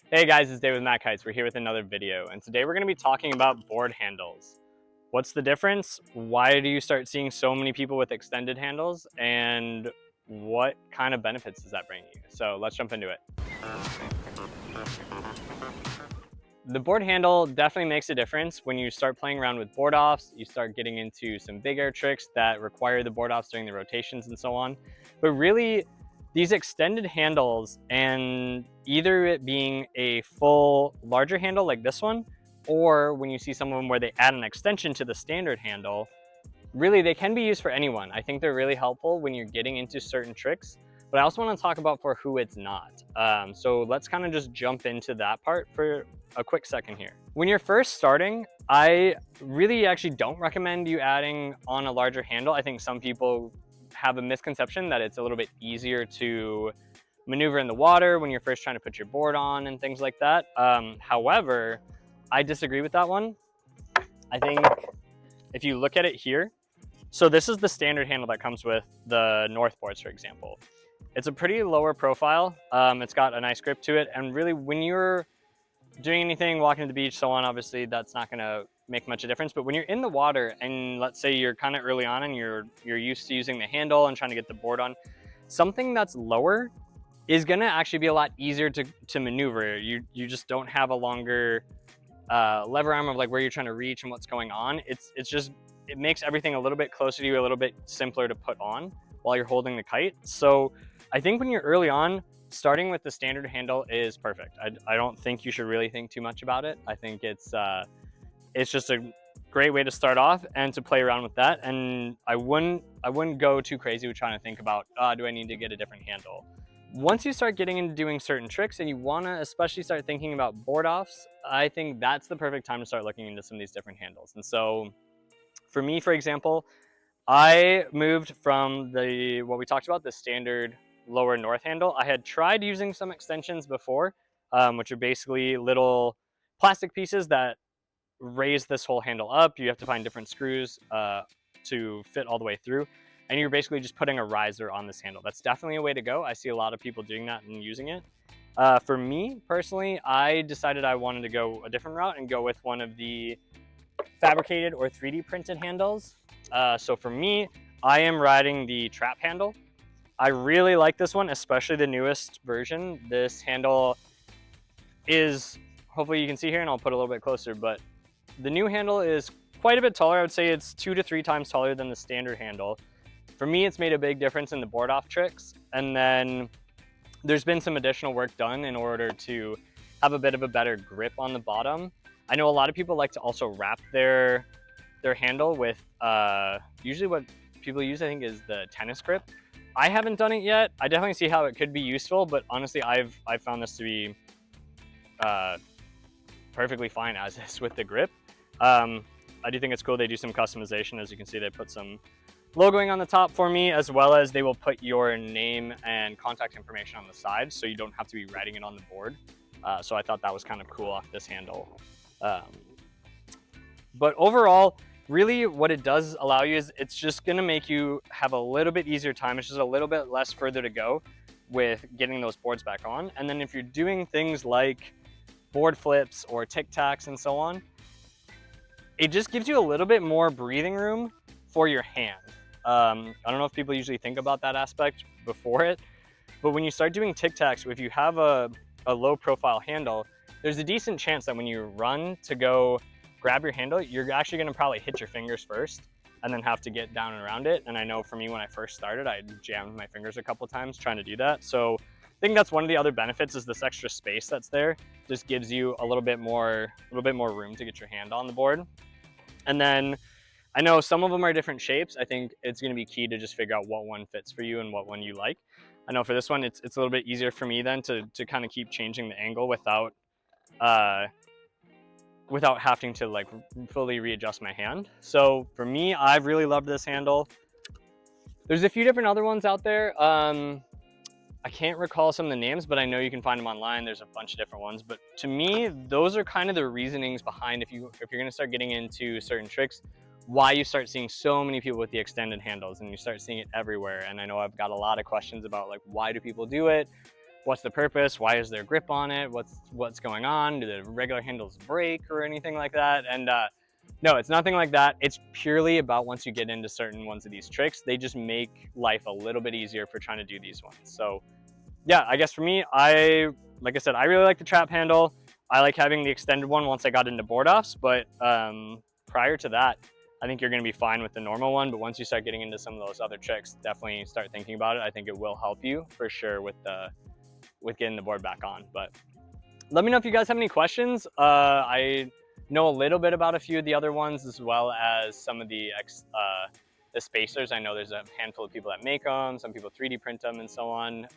Hey guys, it's Dave with MACkites. We're here with another video, and today we're going to be talking about board handles. What's the difference? Why do you start seeing so many people with extended handles? And what kind of benefits does that bring you? So let's jump into it. The board handle definitely makes a difference when you start playing around with board offs. You start getting into some big air tricks that require the board offs during the rotations and so on. But really, these extended handles, and either it being a full larger handle like this one, or when you see some of them where they add an extension to the standard handle, really they can be used for anyone. I think they're really helpful when you're getting into certain tricks, but I also want to talk about for who it's not. So let's kind of just jump into that part for a quick second here. When you're first starting, I really actually don't recommend you adding on a larger handle. I think some people have a misconception that it's a little bit easier to maneuver in the water when you're first trying to put your board on and things like that. However, I disagree with that one. I think if you look at it here, so this is the standard handle that comes with the North boards, for example. It's a pretty lower profile. It's got a nice grip to it. And really when you're doing anything, walking to the beach, so on, obviously that's not gonna make much of a difference. But when you're in the water and let's say you're kind of early on and you're used to using the handle and trying to get the board on, something that's lower is gonna actually be a lot easier to maneuver. You just don't have a longer lever arm of like where you're trying to reach and what's going on. It makes everything a little bit closer to you, a little bit simpler to put on while you're holding the kite. So I think when you're early on, starting with the standard handle is perfect. I don't think you should really think too much about it. I think it's just a great way to start off and to play around with that. And I wouldn't go too crazy with trying to think about, do I need to get a different handle? Once you start getting into doing certain tricks and you want to especially start thinking about board offs, I think that's the perfect time to start looking into some of these different handles. And so for me, for example, I moved from what we talked about, the standard lower north handle. I had tried using some extensions before, which are basically little plastic pieces that raise this whole handle up. You have to find different screws to fit all the way through. And you're basically just putting a riser on this handle. That's definitely a way to go. I see a lot of people doing that and using it. For me personally, I decided I wanted to go a different route and go with one of the fabricated or 3D printed handles. So for me, I am riding the trap handle. I really like this one, especially the newest version. This handle is, hopefully you can see here, and I'll put a little bit closer, but the new handle is quite a bit taller. I would say it's 2 to 3 times taller than the standard handle. For me, it's made a big difference in the board off tricks. And then there's been some additional work done in order to have a bit of a better grip on the bottom. I know a lot of people like to also wrap their handle with, usually what people use, I think, is the tennis grip. I haven't done it yet. I definitely see how it could be useful, but honestly, I've found this to be perfectly fine as is with the grip. I do think it's cool they do some customization. As you can see, they put some logoing on the top for me, as well as they will put your name and contact information on the side, so you don't have to be writing it on the board. So I thought that was kind of cool off this handle. But overall, really what it does allow you is it's just gonna make you have a little bit easier time. It's just a little bit less further to go with getting those boards back on. And then if you're doing things like board flips or tic-tacs and so on, it just gives you a little bit more breathing room for your hand. I don't know if people usually think about that aspect before it, but when you start doing tic-tacs, if you have a low profile handle, there's a decent chance that when you run to go grab your handle, you're actually gonna probably hit your fingers first and then have to get down and around it. And I know for me, when I first started, I jammed my fingers a couple times trying to do that. So I think that's one of the other benefits, is this extra space that's there. Just gives you a little bit more room to get your hand on the board. And then I know some of them are different shapes. I think it's gonna be key to just figure out what one fits for you and what one you like. I know for this one, it's a little bit easier for me then to kind of keep changing the angle without having to like fully readjust my hand. So for me, I've really loved this handle. There's a few different other ones out there. I can't recall some of the names, but I know you can find them online. There's a bunch of different ones. But to me, those are kind of the reasonings behind if you're gonna start getting into certain tricks, why you start seeing so many people with the extended handles, and you start seeing it everywhere. And I know I've got a lot of questions about like, why do people do it? what's the purpose? Why is there grip on it? What's going on? Do the regular handles break or anything like that? And no, it's nothing like that. It's purely about once you get into certain ones of these tricks, they just make life a little bit easier for trying to do these ones. So yeah, I guess for me, like I said, I really like the trap handle. I like having the extended one once I got into board offs, but prior to that, I think you're going to be fine with the normal one. But once you start getting into some of those other tricks, definitely start thinking about it. I think it will help you for sure with getting the board back on. But let me know if you guys have any questions. I know a little bit about a few of the other ones, as well as some of the spacers. I know there's a handful of people that make them, some people 3D print them and so on.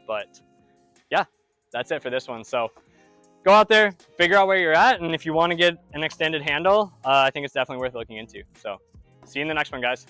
But yeah, that's it for this one. So go out there, figure out where you're at, and if you want to get an extended handle, I think it's definitely worth looking into. So see you in the next one, guys.